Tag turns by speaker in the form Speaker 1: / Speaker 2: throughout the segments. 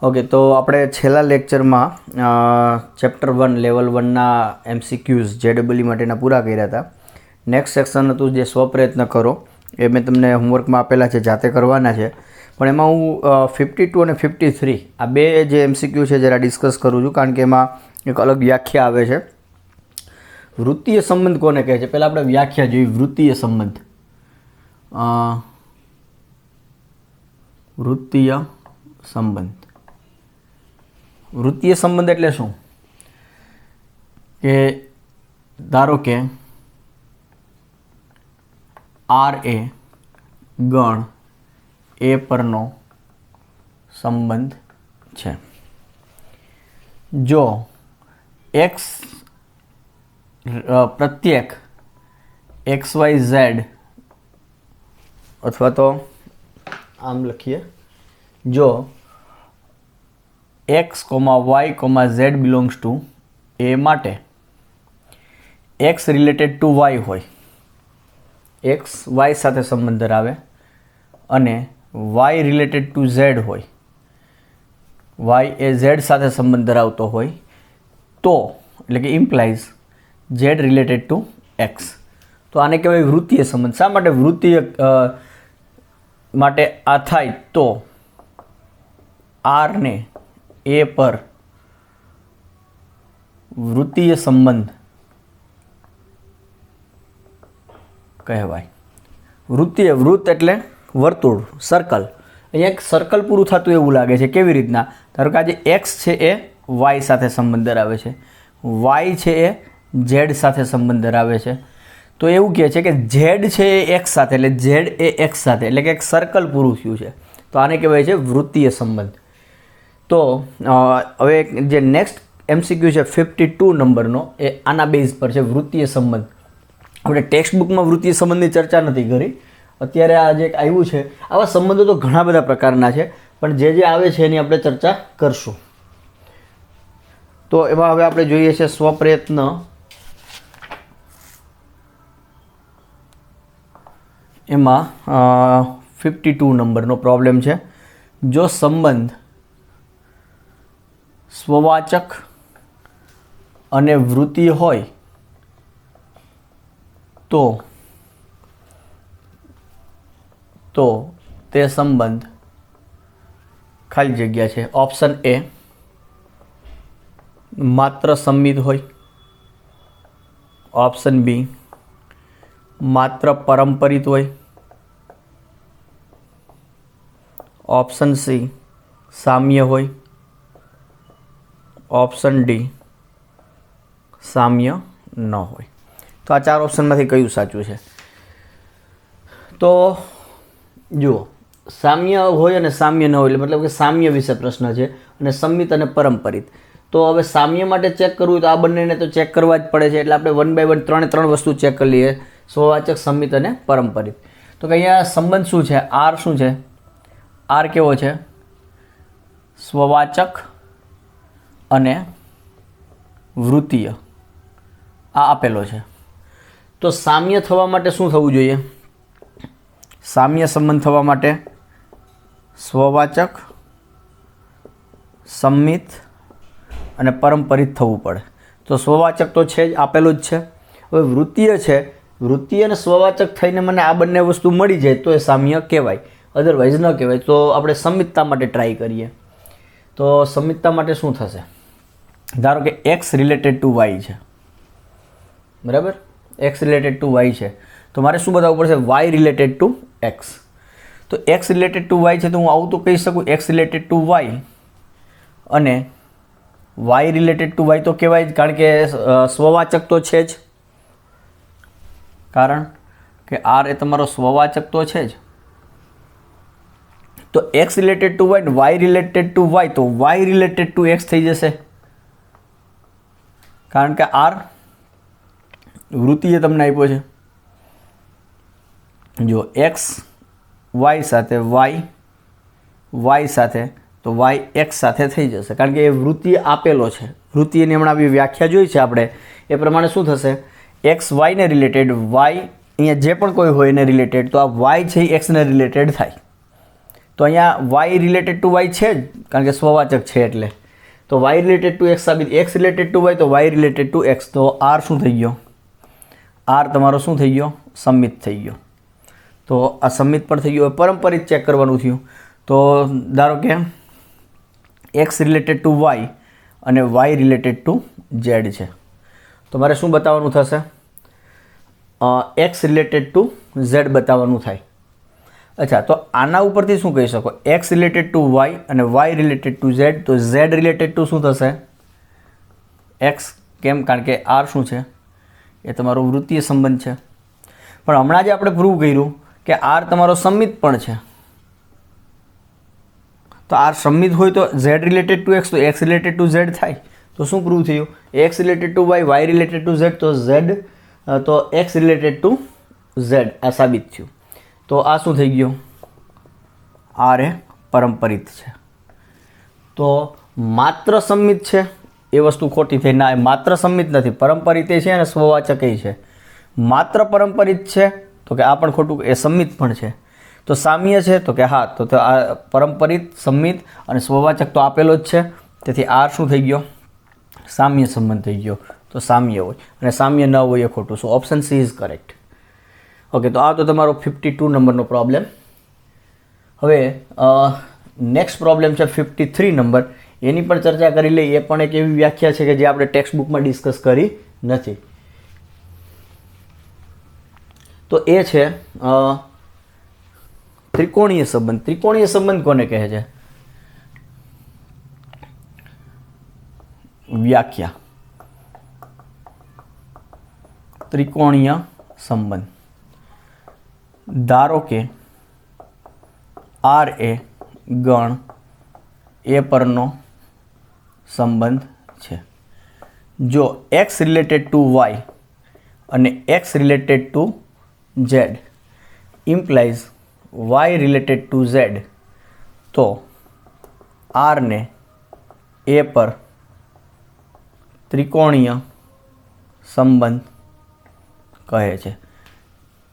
Speaker 1: Okay, તો આપણે છેલ્લા લેક્ચરમાં ચેપ્ટર 1 લેવલ 1ના MCQs JEE માટેના પૂરા કર્યા હતા. નેક્સ્ટ સેક્શન હતું જે સ્વપ્રયત્ન કરો, એ મેં તમને હોમવર્કમાં આપેલા છે, જાતે કરવાના છે. પણ એમાં હું 52 અને 53 આ બે જે MCQ છે જરા ડિસ્કસ કરું છું, કારણ કે એમાં એક અલગ વ્યાખ્યા આવે છે. વૃત્તીય સંબંધ કોને કહે છે? પહેલાં આપણે વ્યાખ્યા જોઈએ. વૃત્તીય સંબંધ, વૃત્તીય સંબંધ. વૃત્તીય સંબંધ એટલે શું? કે ધારો કે R એ ગણ એ પરનો સંબંધ છે. જો x પ્રત્યેક XYZ અથવા તો આમ લખીએ, જો x, y, z belongs to A માટે x રિલેટેડ ટુ y હોય, x y સાથે સંબંધ ધરાવે, અને y રિલેટેડ ટુ z હોય, y એ z સાથે સંબંધ ધરાવતો હોય, તો એટલે કે implies z related to x, તો આને કહેવાય વૃત્તીય સંબંધ. શા માટે વૃત્તીય માટે આ થાય? તો R ને એ પર વૃત્તીય સંબંધ કહેવાય. વૃત્તીય, વૃત્ત એટલે વર્તુળ, સર્કલ. અહીંયા એક સર્કલ પૂરું થતું એવું લાગે છે. કેવી રીતના? ધારો કે આજે x છે એ y સાથે સંબંધ ધરાવે છે, y છે એ z સાથે સંબંધ ધરાવે છે, તો એવું કહે છે કે z છે એ x સાથે, એટલે z એ x સાથે, એટલે કે એક સર્કલ પૂરું થયું છે. તો આને કહેવાય છે વૃત્તીય સંબંધ. તો હવે જે નેક્સ્ટ MCQ છે 52 નંબરનો, એ આના બેઝ પર છે, વૃત્તીય સંબંધ. આપણે ટેક્સ્ટ બુકમાં વૃત્તીય સંબંધની ચર્ચા નથી કરી. અત્યારે આ જે આવ્યું છે, આવા સંબંધો તો ઘણા બધા પ્રકારના છે, પણ જે આવે છે એની આપણે ચર્ચા કરશું. તો એમાં હવે આપણે જોઈએ છે સ્વપ્રયત્ન. એમાં 52 નંબરનો પ્રોબ્લેમ છે. જો સંબંધ સ્વવાચક અને વૃત્તીય હોય તો તે સંબંધ ખાલી જગ્યા છે. ઓપ્શન એ માત્ર સંમિત હોય, ઓપ્શન બી માત્ર પરંપરિત હોય, ઓપ્શન સી સામ્ય હોય, ઓપ્શન ડી સામ્ય ન હોય. તો આ ચાર ઓપ્શનમાંથી કયું સાચું છે? તો જુઓ, સામ્ય હોય અને સામ્ય ન હોય, એટલે મતલબ કે સામ્ય વિશે પ્રશ્ન છે, અને સંમિત અને પરંપરિત. તો હવે સામ્ય માટે ચેક કરવું હોય તો આ બંનેને તો ચેક કરવા જ પડે છે, એટલે આપણે 1 by 1 ત્રણ વસ્તુ ચેક કરી લઈએ: સ્વવાચક, સંમિત અને પરંપરિત. તો કે અહીંયા સંબંધ શું છે? R શું છે? R કેવો છે? સ્વવાચક અને વૃત્તીય, આ આપેલો છે. તો સામ્ય થવા માટે શું થવું જોઈએ? સામ્ય સંબંધ થવા માટે સ્વવાચક, સંમિત અને પરંપરિત થવું પડે. તો સ્વવાચક તો છે જ, આપેલું જ છે. હવે વૃત્તીય છે, વૃત્તીય અને સ્વવાચક થઈને મને આ બંને વસ્તુ મળી જાય તો એ સામ્ય કહેવાય, અધરવાઇઝ ન કહેવાય. તો આપણે સંમિતતા માટે ટ્રાય કરીએ. તો સંમિતતા માટે શું થશે? ધારો કે x રિલેટેડ ટુ y છે, બરાબર? x રિલેટેડ ટુ y છે, તો મારે શું બતાવવું પડશે? y related to x. તો x રિલેટેડ ટુ y છે, તો હું આવું તો કહી શકું x રિલેટેડ ટુ y, અને y રિલેટેડ ટુ y તો કહેવાય જ, કારણ કે સ્વવાચક તો છે જ, કારણ કે R એ તમારો સ્વવાચક તો છે જ. તો x related to y, y related to y, તો y રિલેટેડ ટુ x થઈ જશે, કારણ કે R વૃત્તીય તમને આપ્યો છે. જો x y સાથે, y સાથે, તો y x સાથે થઈ જશે, કારણ કે એ વૃત્તીય આપેલો છે. વૃત્તીયની હમણાં આવી વ્યાખ્યા જોઈ છે આપણે, એ પ્રમાણે શું થશે? x y ને રિલેટેડ, y અહીંયા જે પણ કોઈ હોય એને રિલેટેડ, તો આ y છે એ x ને રિલેટેડ થાય. તો અહીંયા વાય રિલેટેડ ટુ વાય છે જ, કારણ કે સ્વવાચક છે એટલે. તો વાય રિલેટેડ ટુ એક્સ સાબિત, એક્સ રિલેટેડ ટુ વાય તો વાય રિલેટેડ ટુ એક્સ. તો આર શું થઈ ગયો? આર તમારો શું થઈ ગયો? સંમિત થઈ ગયો. તો આ સંમિત પણ થઈ ગયો. પરંપરિત ચેક કરવાનું થયું. તો ધારો કે એક્સ રિલેટેડ ટુ વાય અને વાય રિલેટેડ ટુ ઝેડ છે, તો મારે શું બતાવવાનું થશે? એક્સ રિલેટેડ ટુ ઝેડ બતાવવાનું થાય. અચ્છા, તો આના ઉપરથી શું કહી શકો? એક્સ રિલેટેડ ટુ વાય અને વાય રિલેટેડ ટુ ઝેડ. તો ઝેડ રિલેટેડ ટુ શું થશે? એક્સ. કેમ? કારણ કે આર શું છે? એ તમારો વૃત્તીય સંબંધ છે. પણ હમણાં જ આપણે પ્રૂવ કર્યું કે આર તમારો સંમિત પણ છે. તો આર સંમિત હોય તો ઝેડ રિલેટેડ ટુ એક્સ, તો એક્સ રિલેટેડ ટુ ઝેડ થાય. તો શું પ્રૂવ થયું? X related to Y, Y related to Z, તો ઝેડ તો એક્સ રિલેટેડ ટુ ઝેડ આ સાબિત થયું. તો આ શું થઈ ગયું? આર એ પરંપરિત છે. તો માત્ર સંમિત છે એ વસ્તુ ખોટી થઈ. ના, એ માત્ર સંમિત નથી, પરંપરિત છે અને સ્વવાચક છે. માત્ર પરંપરિત છે તો કે આ પણ ખોટું, એ સંમિત પણ છે. તો સામ્ય છે તો કે હા, તો આ પરંપરિત, સંમિત અને સ્વવાચક તો આપેલો જ છે. તેથી આર શું થઈ ગયો? સામ્ય સંબંધ થઈ ગયો. તો સામ્ય હોય અને સામ્ય ન હોય એ ખોટું. So option C is correct. Okay, તો આ તો તમારો 52 નંબરનો પ્રોબ્લેમ. હવે નેક્સ્ટ પ્રોબ્લેમ છે 53 નંબર. એની પણ ચર્ચા કરી લઈએ. એ પણ એક એવી વ્યાખ્યા છે કે જે આપણે ટેક્સ્ટ બુકમાં ડિસ્કસ કરી નથી. તો એ છે ત્રિકોણીય સંબંધ. ત્રિકોણીય સંબંધ કોને કહે છે? વ્યાખ્યા: ત્રિકોણીય સંબંધ. ધારો કે આર એ ગણ એ પરનો સંબંધ છે. જો એક્સ રિલેટેડ ટુ વાય અને X related to Z implies Y related to Z, તો આરને એ પર ત્રિકોણીય સંબંધ કહે છે.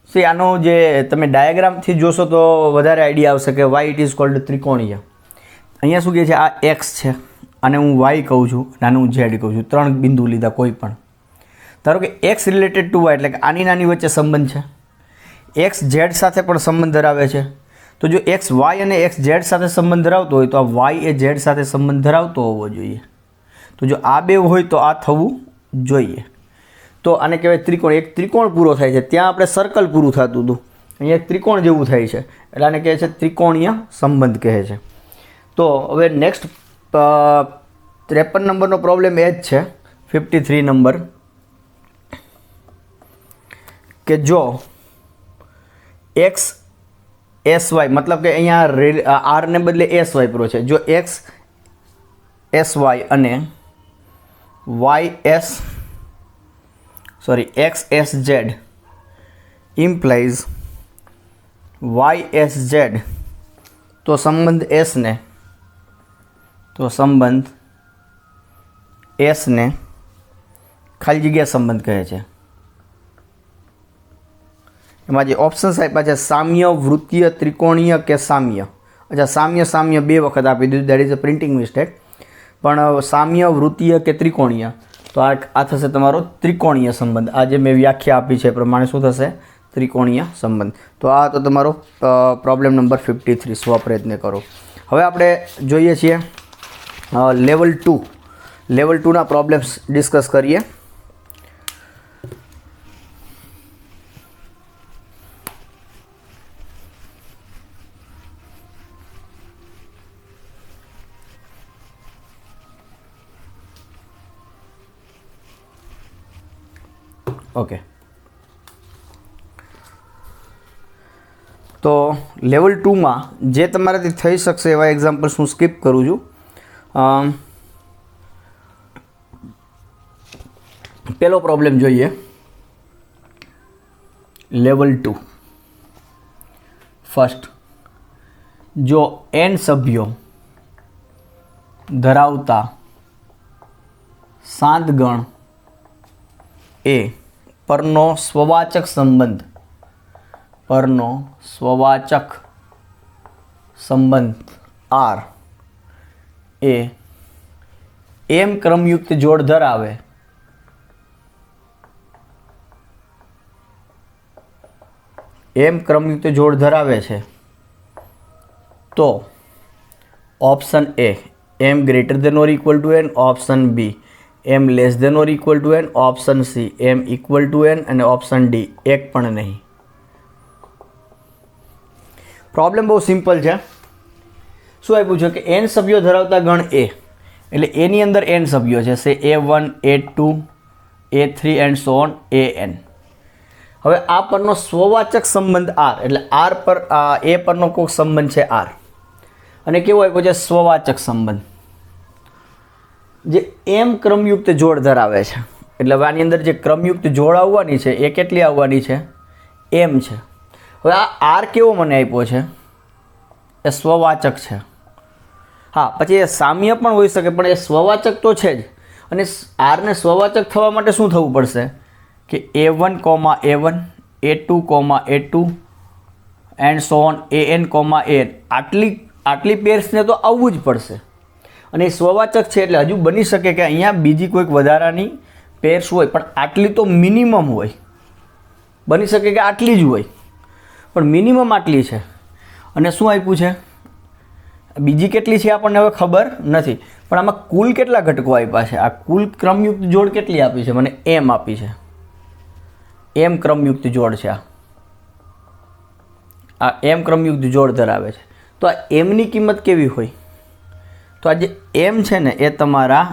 Speaker 1: સી આનો જે તમે ડાયાગ્રામથી જોશો તો વધારે આઈડિયા આવશે કે વાય ઇટ ઇઝ કોલ્ડ ત્રિકોણીય. અહીંયા શું કહે છે? આ એક્સ છે, આને હું વાય કહું છું અને આને હું ઝેડ કહું છું. 3 બિંદુ લીધા કોઈ પણ. ધારો કે એક્સ રિલેટેડ ટુ વાય એટલે કે આની નાની વચ્ચે સંબંધ છે. એક્સ ઝેડ સાથે પણ સંબંધ ધરાવે છે. તો જો એક્સ વાય અને એક્સ ઝેડ સાથે સંબંધ ધરાવતો હોય તો આ વાય એ ઝેડ સાથે સંબંધ ધરાવતો હોવો જોઈએ. તો જો આ બે હોય તો આ થવું જોઈએ. તો આને કહેવાય ત્રિકોણ. એક ત્રિકોણ પૂરો થાય છે, ત્યાં આપણે સર્કલ પૂરું થતું હતું, અહીંયા એક ત્રિકોણ જેવું થાય છે, એટલે આને કહે છે ત્રિકોણીય સંબંધ કહે છે. તો હવે નેક્સ્ટ 53 નંબરનો પ્રોબ્લેમ એ જ છે, 53 નંબર, કે જો એક્સ એસ વાય, મતલબ કે અહીંયા આરને બદલે એસ વાય પૂરો છે. જો એક્સ એસ વાય અને X S Z implies Y S Z, તો સંબંધ એસને ખાલી જગ્યા સંબંધ કહે છે. એમાં જે ઓપ્શન્સ આપ્યા છે સામ્ય, વૃત્તીય, ત્રિકોણીય કે સામ્ય. અચ્છા, સામ્ય બે વખત આપી દીધું, that is a printing mistake. પણ સામ્ય, વૃત્તીય કે ત્રિકોણીય, તો આ થશે તમારો ત્રિકોણીય સંબંધ. આ જે મેં વ્યાખ્યા આપી છે એ પ્રમાણે શું થશે? ત્રિકોણીય સંબંધ. તો આ તો તમારો પ્રોબ્લેમ નંબર 53. સ્વપ્રયત્ન કરો. હવે આપણે જોઈએ છીએ લેવલ 2. લેવલ 2ના પ્રોબ્લેમ્સ ડિસ્કસ કરીએ. ઓકે, તો લેવલ 2માં જે તમારાથી થઈ શકશે એવા એક્ઝામ્પલ્સ હું સ્કીપ કરું છું. પહેલો પ્રોબ્લેમ જોઈએ, લેવલ 2. ફર્સ્ટ, જો n સભ્યો ધરાવતા સાત ગણ એ પરનો સ્વવાચક સંબંધ આર એ એમ ક્રમયુક્ત જોડ ધરાવે છે તો option A M greater than or equal to N, option B M less than or equal to N, option C M equal to N અને ઓપ્શન ડી એક પણ નહીં. પ્રોબ્લેમ બહુ સિમ્પલ છે. શું આપ્યું છે કે એન સભ્યો ધરાવતા ગણ એ એટલે એની અંદર એન સભ્યો છે, સે A1 A2 A3 and so on AN. હવે આ પરનો સ્વવાચક સંબંધ આર એટલે આર પર એ પરનો કોઈ સંબંધ છે આર અને કેવો આપ્યો છે સ્વવાચક સંબંધ જે એમ ક્રમયુક્ત જોડ ધરાવે છે. એટલે હવે આની અંદર જે ક્રમયુક્ત જોડ આવવાની છે એ કેટલી આવવાની છે એમ છે. હવે આ આર કેવો મને આપ્યો છે એ સ્વવાચક છે. હા પછી એ સામ્ય પણ હોઈ શકે પણ એ સ્વવાચક તો છે જ અને આરને સ્વવાચક થવા માટે શું થવું પડશે કે A1, A1 A2, A2 and so on AN, AN આટલી પેર્સને તો આવવું જ પડશે અને એ સ્વવાચક છે એટલે હજુ બની શકે કે અહીંયા બીજી કોઈક વધારાની પેર્સ હોય પણ આટલી તો મિનિમમ હોય, બની શકે કે આટલી જ હોય પણ મિનિમમ આટલી છે. અને શું આપ્યું છે બીજી કેટલી છે આપણને હવે ખબર નથી પણ આમાં કુલ કેટલા ઘટકો આપ્યા છે. આ કુલ ક્રમયુક્ત જોડ કેટલી આપી છે મને એમ આપી છે, એમ ક્રમયુક્ત જોડ છે. આ એમ ક્રમયુક્ત જોડ ધરાવે છે તો આ એમની કિંમત કેવી હોય તો આ જે એમ છે ને એ તમારા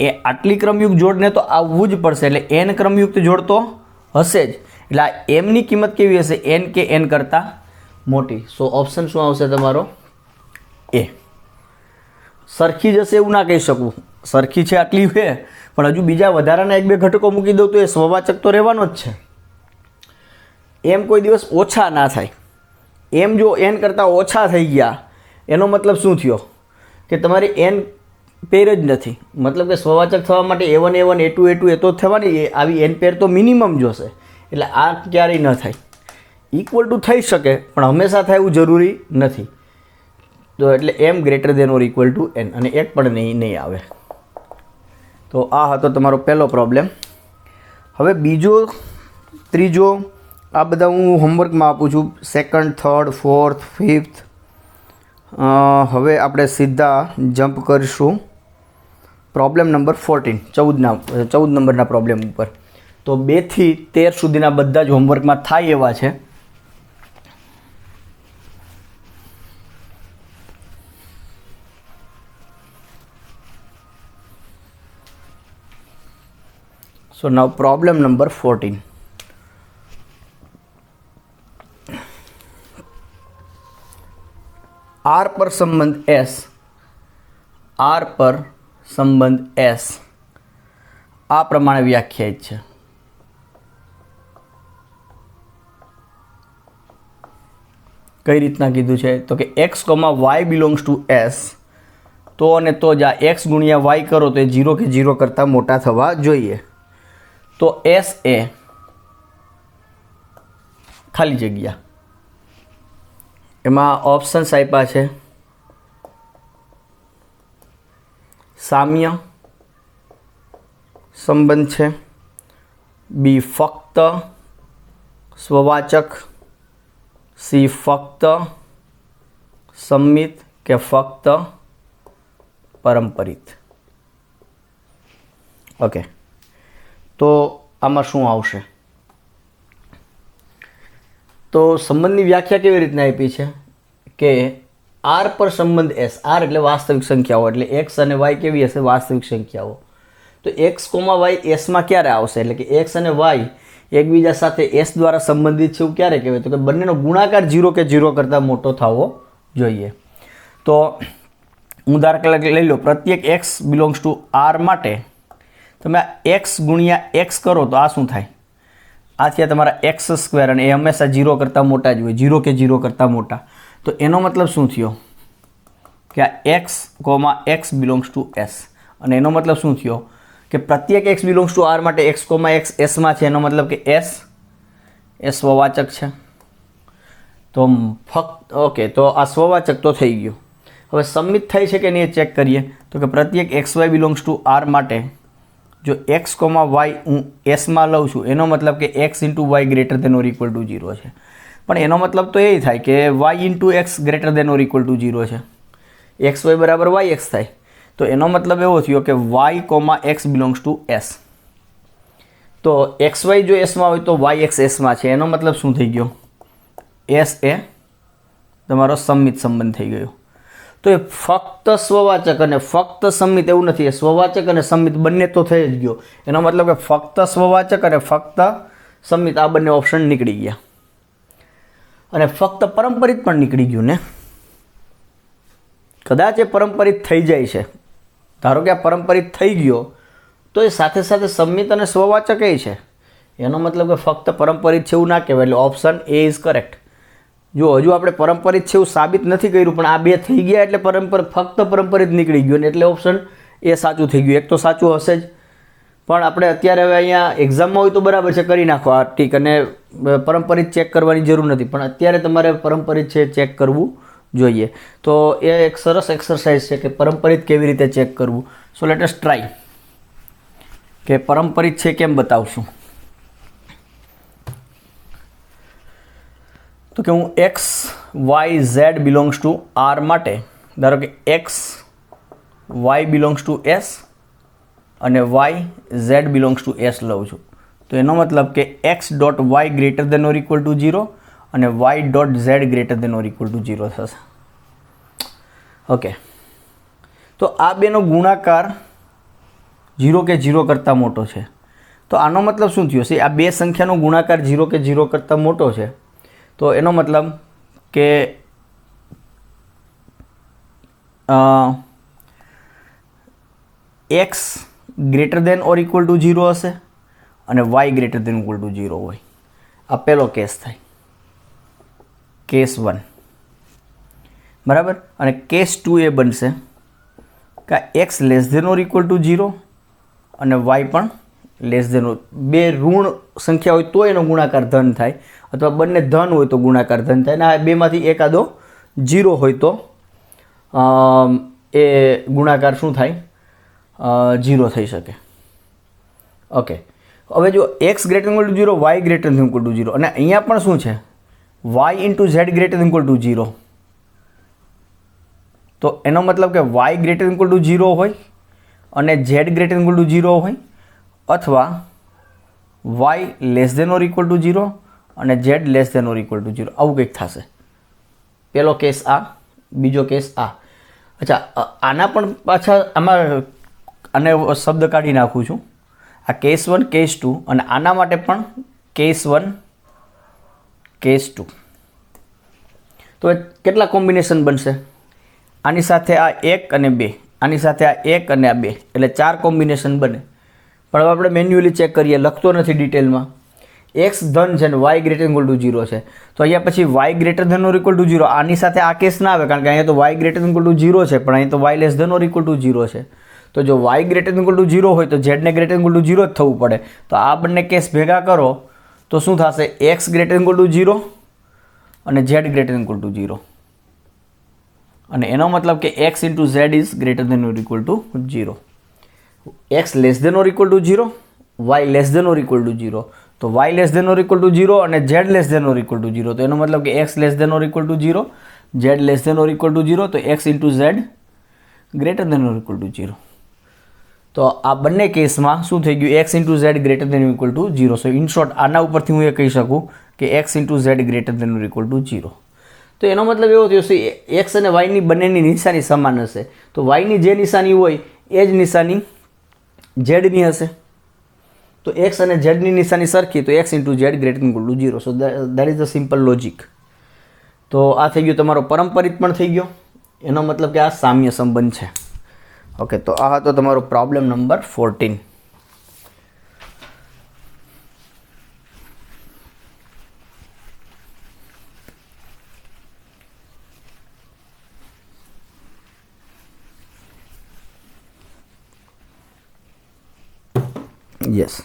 Speaker 1: આટલી ક્રમયુક્ત જોડને તો આવવું જ પડશે એટલે એન ક્રમયુક્ત જોડ તો હશે જ એટલે આ એમની કિંમત કેવી હશે એન કે એન કરતાં મોટી. સો ઓપ્શન શું આવશે તમારો એ. સરખી જશે એવું ના કહી શકું, સરખી છે આટલી છે પણ હજુ બીજા વધારાના એક બે ઘટકો મૂકી દઉં તો એ સ્વવાચક તો રહેવાનો જ છે. એમ કોઈ દિવસ ઓછા ના થાય. એમ જો એન કરતાં ઓછા થઈ ગયા એનો મતલબ શું થયો કે તમારી એન પેર જ નથી, મતલબ કે સ્વવાચક થવા માટે A1 A1 A2 A2 એ તો થવાની આવી એન પેર તો મિનિમમ જોશે એટલે આ ક્યારેય ન થાય. ઇક્વલ ટુ થઈ શકે પણ હંમેશા થાય એવું જરૂરી નથી. તો એટલે એમ greater than or equal to N અને એક પણ નહીં આવે. તો આ હતો તમારો પહેલો પ્રોબ્લેમ. હવે બીજો ત્રીજો આ બધા હું હોમવર્કમાં આપું છું, સેકન્ડ, થર્ડ, ફોર્થ, ફિફ્થ. હવે આપણે સીધા જમ્પ કરીશું પ્રોબ્લેમ નંબર 14, 14 નંબરના પ્રોબ્લેમ ઉપર. તો 2 થી 13 સુધીના બધા જ હોમવર્કમાં થાય એવા છે. So now problem number 14. R પર સંબંધ S, R પર સંબંધ S આ પ્રમાણે વ્યાખ્યાયિત છે. કઈ રીતના કીધું છે તો કે x, y belongs to S તો અને તો જ આ x ગુણ્યા y કરો તો એ 0 કે 0 કરતાં મોટા થવા જોઈએ. તો S એ ખાલી જગ્યા એમાં ઓપ્શન્સ આપ્યા છે સામ્ય સંબંધ છે, બી ફક્ત સ્વવાચક, સી ફક્ત સંમિત કે ફક્ત પરંપરિત. ઓકે તો આમાં શું આવશે તો સંબંધની વ્યાખ્યા કેવી રીતના આપી છે કે આર પર સંબંધ એસ, આર એટલે વાસ્તવિક સંખ્યાઓ એટલે એક્સ અને વાય કેવી હશે વાસ્તવિક સંખ્યાઓ. તો એક્સ, વાય એસમાં ક્યારે આવશે એટલે કે એક્સ અને વાય એકબીજા સાથે એસ દ્વારા સંબંધિત છે એવું ક્યારે કહેવાય તો કે બંનેનો ગુણાકાર 0 કે 0 કરતાં મોટો થવો જોઈએ. તો હું દાખલા લઈ લો પ્રત્યેક એક્સ બિલોંગ્સ ટુ આર માટે તમે એક્સ ગુણ્યા એક્સ કરો તો આ શું થાય આ થયા તમારા એક્સ સ્ક્વેર અને એ હંમેશા 0 કરતાં મોટા જ હોય, 0 કે 0 કરતાં મોટા. તો એનો મતલબ શું થયો કે આ x, x belongs to S અને એનો મતલબ શું થયો કે પ્રત્યેક એક્સ બિલોંગ્સ ટુ આર માટે એક્સ, એક્સ એસમાં છે એનો મતલબ કે એસ એ સ્વવાચક છે. તો ફક્ત ઓકે, તો આ સ્વવાચક તો થઈ ગયું. હવે સંમિત થાય છે કે નહીં એ ચેક કરીએ. તો કે પ્રત્યેક X Y belongs to R માટે જો એક્સ કોમા વાય હું એસમાં લઉં છું, એનો મતલબ કે X into Y greater than or equal to 0 છે. પણ એનો મતલબ તો એ થાય કે Y into X greater than or equal to 0 છે. એક્સ વાય બરાબર વાય એક્સ થાય. તો એનો મતલબ એવો થયો કે Y comma X belongs to S. તો એક્સ વાય જો એસમાં હોય તો વાય એક્સ એસમાં છે. એનો મતલબ શું થઈ ગયો? એસ એ તમારો સંમિત સંબંધ થઈ ગયો. તો એ ફક્ત સ્વવાચક અને ફક્ત સંમિત એવું નથી, એ સ્વવાચક અને સંમિત બંને તો થઈ જ ગયો. એનો મતલબ કે ફક્ત સ્વવાચક અને ફક્ત સંમિત આ બંને ઓપ્શન નીકળી ગયા. અને ફક્ત પરંપરિત પણ નીકળી ગયું ને. કદાચ એ પરંપરિત થઈ જાય છે, ધારો કે આ પરંપરિત થઈ ગયો, તો એ સાથે સાથે સંમિત અને સ્વવાચક એ છે. એનો મતલબ કે ફક્ત પરંપરિત છે એવું ના કહેવાય. એટલે ઓપ્શન એ ઇઝ કરેક્ટ. જો હજુ આપણે પરંપરિત છે એવું સાબિત નથી કર્યું, પણ આ બે થઈ ગયા એટલે ફક્ત પરંપરિત નીકળી ગયું, એટલે ઓપ્શન એ સાચું થઈ ગયું. એક તો સાચું હશે જ, પણ આપણે અત્યારે હવે અહીંયા એક્ઝામમાં હોય તો બરાબર છે, કરી નાખો આ ટીક, અને પરંપરિત ચેક કરવાની જરૂર નથી. પણ અત્યારે તમારે પરંપરિત છે ચેક કરવું જોઈએ. તો એ એક સરસ એક્સરસાઇઝ છે કે પરંપરિત કેવી રીતે ચેક કરવું. સો લેટ અસ ટ્રાય કે પરંપરિત છે કેમ બતાવશું. તો કે હું x y z belongs to R માટે ધારો કે x Y belongs to S અને y z belongs to S લઉં છું. તો એનો મતલબ કે x dot y greater than or equal to 0 અને y dot z greater than or equal to 0 થશે. ઓકે, તો આ બેનો ગુણાકાર 0 કે 0 કરતાં મોટો છે. તો આનો મતલબ શું થયો છે? આ બે સંખ્યાનો ગુણાકાર 0 કે 0 કરતાં મોટો છે. તો એનો મતલબ કે X greater than or equal to 0 હશે અને Y greater than equal to 0 હોય. આ પહેલો કેસ થાય, કેસ 1. બરાબર. અને કેસ 2 એ બનશે કે X less than or equal to 0 અને વાય પણ લેસ દેન. બે ઋણ સંખ્યા હોય તો એનો ગુણાકાર ધન થાય, અથવા બંને ધન હોય તો ગુણાકાર ધન થાય. અને આ બેમાંથી એકાદો 0 હોય તો એ ગુણાકાર શું થાય? 0 થઈ શકે. ઓકે, હવે જો X greater equal to 0, Y greater equal to 0, અને અહીંયા પણ શું છે? Y into Z greater equal to 0. તો એનો મતલબ કે વાય ગ્રેટર ઇક્વલ ટુ 0 હોય અને ઝેડ ગ્રેટર ઇક્વલ ટુ 0 હોય, અથવા Y less than or equal to 0 અને Z less than or equal to 0. આવું કંઈક થશે. પહેલો કેસ આ, બીજો કેસ આ. અચ્છા, આના પણ પાછા આમાં આને શબ્દ કાઢી નાખું છું. આ કેસ 1 કેસ 2 અને આના માટે પણ કેસ 1 કેસ 2. તો કેટલા કોમ્બિનેશન બનશે? આની સાથે આ 1 અને 2, આની સાથે આ 1 અને આ 2, એટલે 4 કોમ્બિનેશન બને. પણ હવે આપણે મેન્યુઅલી ચેક કરીએ, લખતો નથી ડિટેલમાં. એક્સ ધન છે ને વાય ગ્રેટર ઇક્વલ ટુ 0 છે. તો અહીંયા પછી Y greater than or equal to 0, આની સાથે આ કેસ ના આવે, કારણ કે અહીંયા તો વાય ગ્રેટર ઇક્વલ ટુ 0 છે, પણ અહીં તો Y less than or equal to 0 છે. તો જો વાય ગ્રેટર ઇક્વલ ટુ 0 હોય તો ઝેડને ગ્રેટર ઇક્વલ ટુ 0 જ થવું પડે. તો આ બંને કેસ ભેગા કરો તો શું થશે? એક્સ ગ્રેટર ઇક્વલ ટુ 0 અને ઝેડ ગ્રેટર ઇક્વલ ટુ 0. અને એનો મતલબ કે X into Z is greater than or equal to 0. X less than or equal to 0, Y less than or equal to 0. તો Y less than or equal to 0 અને Z less than or equal to 0. તો એનો મતલબ કે X less than or equal to 0, Z less than or equal to 0. તો X into Z greater than or equal to 0. તો આ બંને કેસમાં શું થઈ ગયું? X into Z greater than or equal to 0. So in short આના ઉપરથી હું એ કહી શકું કે X into Z greater than or equal to 0. તો એનો મતલબ એવો થયો છે એક્સ અને વાયની બંનેની નિશાની સમાન હશે. તો વાયની જે નિશાની હોય એ જ નિશાની ઝેડની હશે. તો એક્સ અને ઝેડની નિશાની સરખી, તો X into Z greater equal to 0. So that is the simple logic. તો આ થઈ ગયો તમારો પરંપરિત પણ થઈ ગયો. એનો મતલબ કે આ સામ્ય સંબંધ છે. ઓકે, તો આ હતો તમારો પ્રોબ્લેમ નંબર 14. Yes.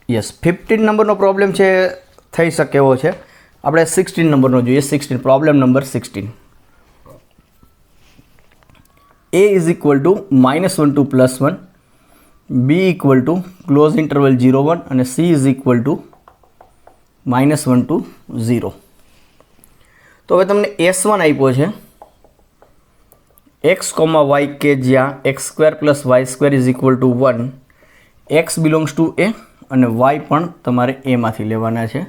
Speaker 1: યસ 15 નંબરનો પ્રોબ્લેમ છે, થઈ શકે એવો છે. આપણે 16 નંબરનો જોઈએ. 16 problem number 16. a is equal to -1 to +1, b equal to closed interval 0 1 અને c is equal to -1 to 0. તો હવે તમને S1 આપ્યો છે x, y કે જ્યાં x² + y² is equal to 1, x belongs to a અને y પણ તમારે a માંથી લેવાના છે.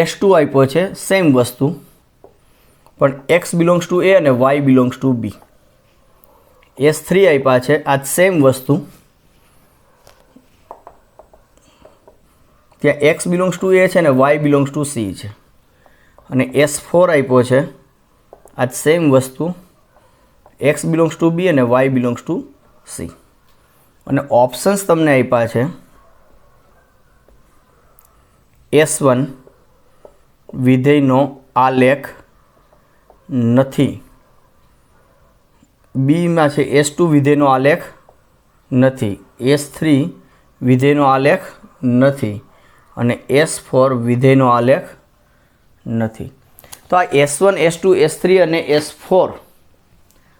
Speaker 1: S2 આપ્યો છે સેમ વસ્તુ, પણ x બિલોંગ્સ ટુ a અને y belongs to b. S3 આપ્યા છે આ સેમ વસ્તુ, ત્યાં x બિલોંગ્સ ટુ a છે અને y બિલોંગ્સ ટુ c છે. અને S4 આપ્યો છે આ સેમ વસ્તુ, x બિલોંગ્સ ટુ b અને y બિલોંગ્સ ટુ c. અને ઓપ્શન્સ તમને આપ્યા છે S1 વિધેયનો આલેખ નથી, બીમાં છે S2 વિધેયનો આલેખ નથી, S3 વિધેયનો આલેખ નથી અને S4 વિધેયનો આલેખ નથી. તો આ S1, S2, S3 અને S4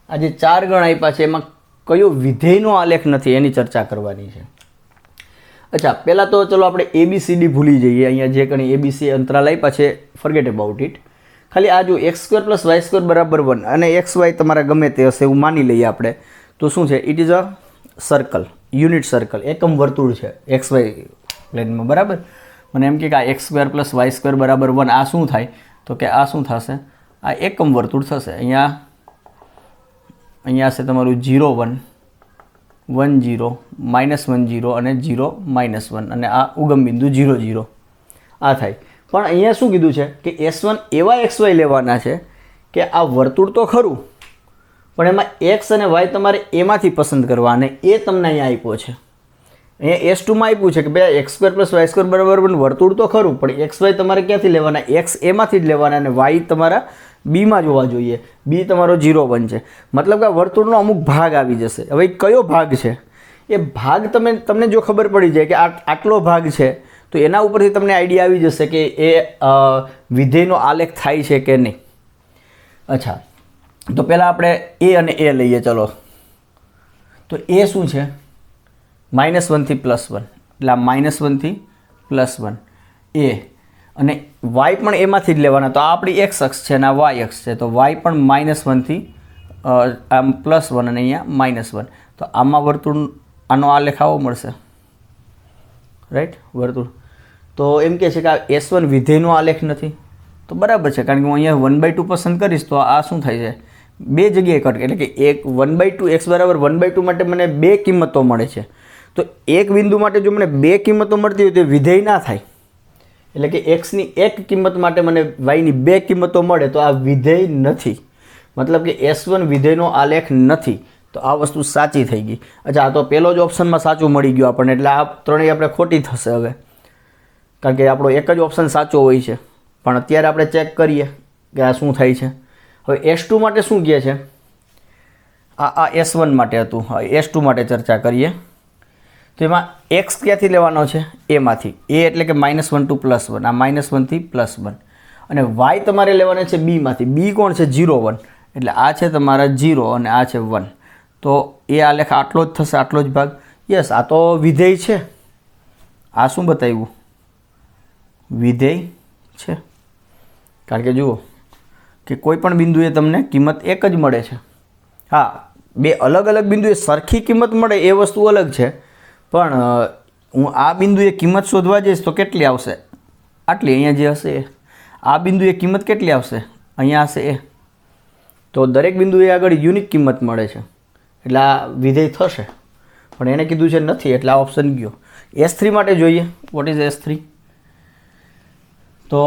Speaker 1: આ જે 4 ગણ આપ્યા છે એમાં કયો વિધેયનો આલેખ નથી એની ચર્ચા કરવાની છે. અચ્છા, પહેલાં તો ચલો આપણે ABCD ભૂલી જઈએ. અહીંયા જે કંઈ ABC અંતરાલ આપ્યા છે ફોરગેટ અબાઉટ ઇટ. ખાલી આ જો x² + y² બરાબર 1 અને xy તમારા ગમે તે હશે એવું માની લઈએ આપણે. તો શું છે? It is a circle, unit circle, એકમ વર્તુળ છે XY પ્લેનમાં. બરાબર. મને એમ કે આ x² + y² બરાબર 1 આ શું થાય? તો કે આ શું થશે? આ એકમ વર્તુળ થશે. અહીંયા હશે તમારું 0 1 1 0 -1 0 અને 0 -1 અને આ ઉગમ બિંદુ 0 0 આ થાય. પણ અહીંયા શું કીધું છે કે S1 એવા XY લેવાના છે કે આ વર્તુળ તો ખરું, પણ એમાં x અને y તમારે એમાંથી પસંદ કરવા, અને એ તમને અહીંયા આપ્યો છે. અહીંયા S2માં આપ્યું છે કે ભાઈ x² + y² બરાબર 1 વર્તુળ તો ખરું, પણ XY તમારે ક્યાંથી લેવાના? x એમાંથી જ લેવાના અને y તમારા બીમાં જોવા જોઈએ. બી તમારો 0 1 છે, મતલબ કે આ વર્તુળનો અમુક ભાગ આવી જશે. હવે કયો ભાગ છે એ ભાગ તમને જો ખબર પડી જાય કે આટલો ભાગ છે તો એના ઉપરથી તમને આઈડિયા આવી જશે કે એ વિધેયનો આલેખ થાય છે કે નહીં. અચ્છા, તો પહેલાં આપણે a અને a લઈએ. ચલો, તો a શું છે? -1 થી +1, એટલે આ -1 થી +1 a, અને y પણ એમાંથી જ લેવાના. તો આ આપણી x અક્ષ છે અને આ y અક્ષ છે, તો y પણ -1 થી આમ +1 અને અહીંયા -1. તો આમાં વર્તુળ આનો આલેખ આવો મળશે, રાઈટ? વર્તુળ. તો એમ કહે છે કે આ S1 વિધેયનો આલેખ નથી. તો બરાબર છે, કારણ કે હું અહીંયા 1/2 પસંદ કરીશ તો આ શું થાય છે? બે જગ્યાએ કટ, એટલે કે એક 1/2 x બરાબર 1/2 માટે મને બે કિંમતો મળે છે. તો એક બિંદુ માટે જો મને બે કિંમતો મળતી હોય તો વિધેય ના થાય. એટલે કે x ની એક કિંમત માટે મને y ની બે કિંમતો મળે તો આ વિધેય નથી, મતલબ કે S1 વિધેયનો આલેખ નથી. તો આ વસ્તુ સાચી થઈ ગઈ. અચ્છા, તો પહેલો જ ઓપ્શનમાં સાચું મળી ગયું આપણને, એટલે આ ત્રણેય આપણે ખોટી થશે હવે, કારણ કે આપણો એક જ ઓપ્શન સાચો હોય છે. પણ અત્યારે આપણે ચેક કરીએ કે આ શું થાય છે. હવે S2 માટે શું કહે છે? આ S1 માટે હતું, હવે S2 માટે ચર્ચા કરીએ. તો એમાં x ક્યાંથી લેવાનો છે? એમાંથી. a એટલે કે -1 ટુ +1, આ -1 થી +1, અને y તમારે લેવાના છે b માંથી. b કોણ છે? 0 1, એટલે આ છે તમારા 0 અને આ છે 1. તો એ આલેખ આટલો જ થશે, આટલો જ ભાગ. યસ, આ તો વિધેય છે. આ શું બતાવ્યું? વિધેય છે. કારણ કે જુઓ કે કોઈ પણ બિંદુએ તમને કિંમત એક જ મળે છે. હા, બે અલગ અલગ બિંદુએ સરખી કિંમત મળે એ વસ્તુ અલગ છે, પણ હું આ બિંદુએ કિંમત શોધવા જઈશ તો કેટલી આવશે? આટલી. અહીંયા જે હશે એ. આ બિંદુએ કિંમત કેટલી આવશે? અહીંયા હશે એ. તો દરેક બિંદુએ આગળ યુનિક કિંમત મળે છે, એટલે આ વિધેય થશે. પણ એને કીધું છે નથી, એટલે આ ઓપ્શન ગયો. S3 માટે જોઈએ. What is S3? તો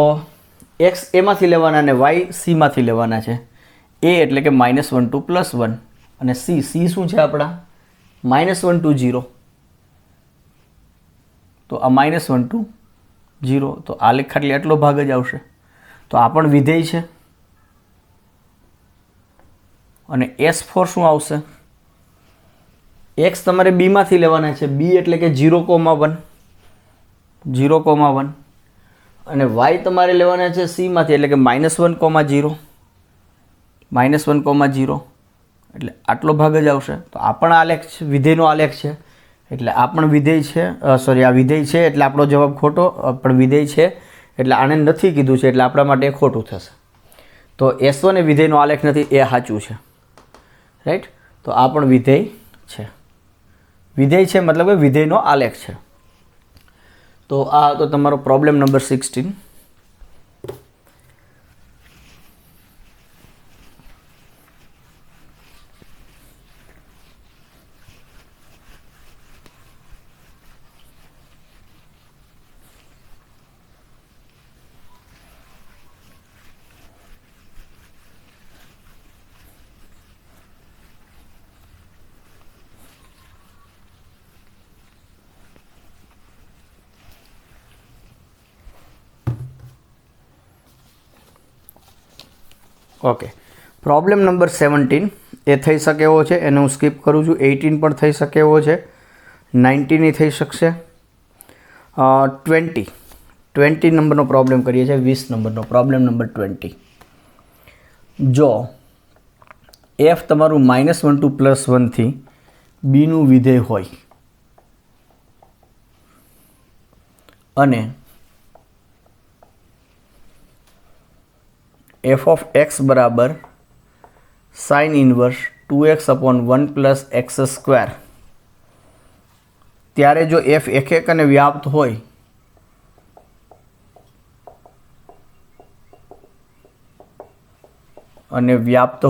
Speaker 1: x એમાંથી લેવાના અને y c માંથી લેવાના છે. a એટલે કે -1 ટુ +1 અને c શું છે આપણા? -1 ટુ 0. તો આ -1 ટુ 0, તો આલેખ ખાલી એટલો ભાગ જ આવશે. તો આ પણ વિધેય છે. અને S4 શું આવશે? x તમારે b માંથી લેવાના છે. b એટલે કે 0, 1, 0,1 અને વાય તમારે લેવાના છે સીમાંથી એટલે કે -1,0 -1,0 એટલે આટલો ભાગ જ આવશે. તો આ પણ આલેખ છે, વિધેયનો આલેખ છે એટલે આ પણ વિધેય છે, આ વિધેય છે એટલે આપણો જવાબ ખોટો, પણ વિધેય છે એટલે આને નથી કીધું છે એટલે આપણા માટે ખોટું થશે. તો S1 એ વિધેયનો આલેખ નથી, એ સાચું છે, રાઈટ. તો આ પણ વિધેય છે, વિધેય છે મતલબ કે વિધેયનો આલેખ છે. તો આ હતો તમારો problem number 16. Okay, problem number 17 એ થઈ શકે એવો છે, એને હું સ્કીપ કરું છું. 18 પણ થઈ શકે એવો છે, 19 થઈ શકશે. 20 નંબરનો પ્રોબ્લેમ કરીએ છીએ, 20 નંબરનો પ્રોબ્લેમ નંબર 20. જો f તમારું -1 to +1 થી બીનું વિધેય હોય અને f of x બરાબર sin ઇન્વર્સ 2x/1 + x², ત્યારે જો f એક અને વ્યાપ્ત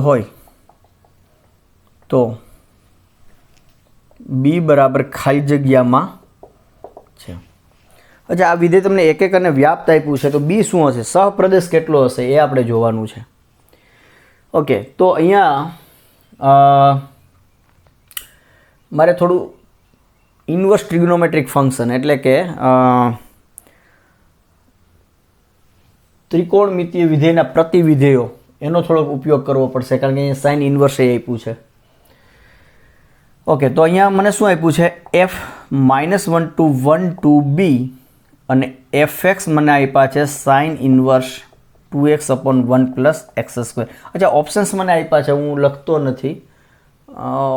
Speaker 1: હોય તો b બરાબર ખાલી જગ્યામાં છે. અચ્છા, આ વિધેય તમને એક અને વ્યાપ્ત આપ્યું છે તો b શું હશે, સહપ્રદેશ કેટલો હશે એ આપણે જોવાનું છે. ઓકે, તો અહીંયા મારે થોડું ઇન્વર્સ ટ્રિગ્નોમેટ્રિક ફંક્શન એટલે કે ત્રિકોણમિતીય વિધેયના પ્રતિવિધેયો એનો થોડોક ઉપયોગ કરવો પડશે, કારણ કે અહીંયા સાઇન ઇન્વર્સ એ આપ્યું છે. ઓકે, તો અહીંયા મને શું આપ્યું છે, f -1 to 1 to b અને fx મને આપ્યા છે સાઇન ઇન્વર્સ 2x/1 + x². અચ્છા, ઓપ્શન્સ મને આપ્યા છે, હું લખતો નથી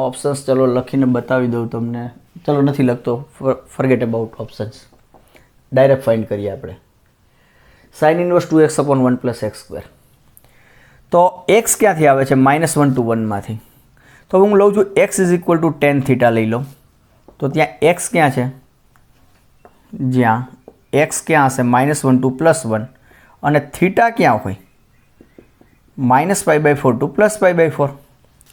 Speaker 1: ઓપ્શન્સ. ચલો લખીને બતાવી દઉં તમને. ચલો નથી લખતો, forget about options, direct find કરીએ આપણે. Sine inverse 2x/1 + x². તો x ક્યાંથી આવે છે, -1 to 1 માંથી. તો હું લઉં છું x = tan θ લઈ લઉં. તો ત્યાં x ક્યાં છે, જ્યાં x ક્યાં હશે -1 to +1 અને થીટા ક્યાં હોય -π/4 to +π/4.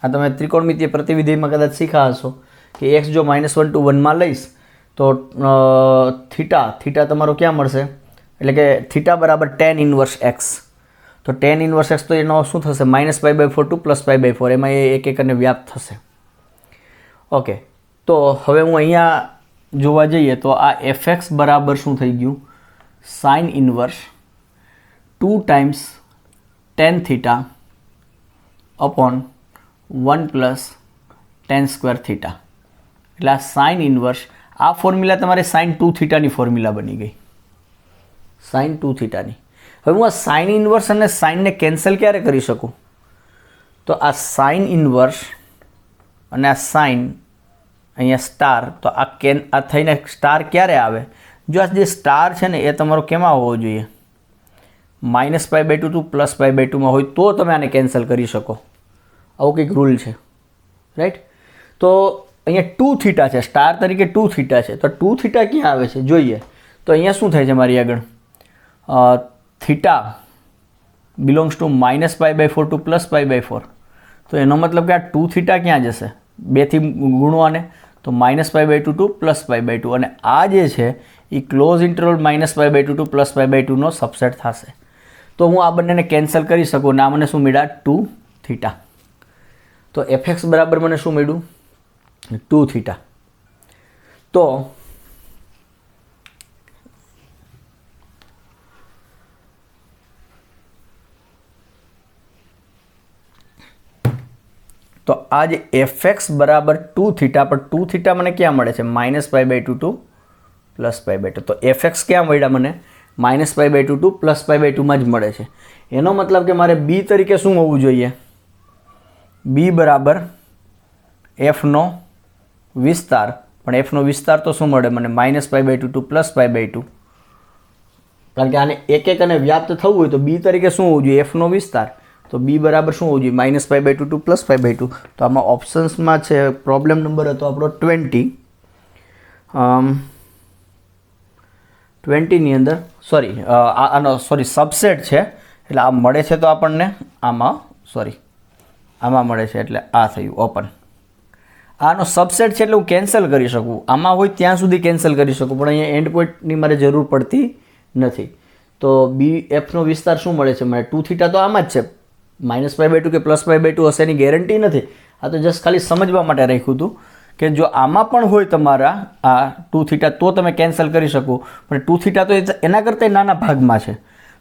Speaker 1: આ તમે ત્રિકોણમિતીય પ્રતિવિધેયમાં કદાચ શીખા હશો કે x જો -1 to 1 માં લઈશ તો થીટા તમારો ક્યાં મળશે, એટલે કે થીટા બરાબર tan ઇન્વર્સ x. તો tan ઇન્વર્સ x તો એનો શું થશે, -π/4 to +π/4, એમાં એ એક અને વ્યાપ્ત થશે. ઓકે, તો હવે હું અહીંયા જોવા જઈએ તો આ fx બરાબર શું થઈ ગયું, sine inverse 2 times tan θ upon 1 + tan² θ. એટલે આ સાઇન ઇન્વર્સ, આ ફોર્મ્યુલા તમારે sin 2θ ની ફોર્મ્યુલા બની ગઈ, sin 2θ ની. હવે હું આ સાઇન ઇન્વર્સ અને સાઇનને કેન્સલ ક્યારે કરી શકું, તો આ સાઇન ઇન્વર્સ અને આ સાઇન અહીંયા સ્ટાર, તો આ થઈને સ્ટાર ક્યારે આવે, જો આ જે સ્ટાર છે ને એ તમારો કેમાં હોવો જોઈએ, -π/2 to +π/2 માં હોય તો તમે આને કેન્સલ કરી શકો. આવું કંઈક રૂલ છે, રાઈટ. તો અહીંયા 2θ છે, સ્ટાર તરીકે 2θ છે, તો 2θ ક્યાં આવે છે જોઈએ. તો અહીંયા શું થાય છે મારી આગળ, થીટા બિલોંગ્સ ટુ -π/4 to +π/4. તો એનો મતલબ કે આ 2θ ક્યાં જશે, 2 થી ગુણો આને, તો -π/2 to +π/2, અને આ જે છે એ ક્લોઝ ઇન્ટરવલ -π/2 to +π/2 નો સબસેટ થશે. તો હું આ બંનેને કેન્સલ કરી શકું ને આ મને શું મળ્યા, 2θ. તો fx બરાબર મને શું મળ્યું, 2θ. તો આ જે fx બરાબર 2θ, પણ 2θ મને ક્યાં મળે છે, -π/2 to +π/2. તો fx ક્યાં મળ્યા મને? -π/2 ટુ +π/2 જ મળે છે. એનો મતલબ કે મારે b તરીકે શું હોવું જોઈએ? b બરાબર fનો વિસ્તાર, પણ fનો વિસ્તાર તો શું મળે મને? -π/2 ટુ +π/2. કારણ કે આને એક એક અને વ્યાપ્ત થવું હોય તો b તરીકે શું હોવું જોઈએ? fનો વિસ્તાર. તો b બરાબર શું હોવું જોઈએ? -π/2 ટુ +π/2. તો આમાં ઓપ્શન્સમાં છે, પ્રોબ્લેમ નંબર હતો આપણો 20. 20ની અંદર સબસેટ છે, એટલે આ મળે છે તો આપણને આમાં મળે છે, એટલે આ થયું ઓપન. આનો સબસેટ છે એટલે હું કેન્સલ કરી શકું, આમાં હોય ત્યાં સુધી કેન્સલ કરી શકું, પણ અહીંયા એન્ડ પોઈન્ટની મારે જરૂર પડતી નથી. તો fનો વિસ્તાર શું મળે છે મને? 2θ તો આમાં જ છે, -π/2 કે +π/2 હશે એની ગેરંટી નથી. આ તો જસ્ટ ખાલી સમજવા માટે રાખ્યું હતું કે જો આમાં પણ હોય તમારા આ 2θ તો તમે કેન્સલ કરી શકો, પણ 2θ તો એના કરતાં નાના ભાગમાં છે,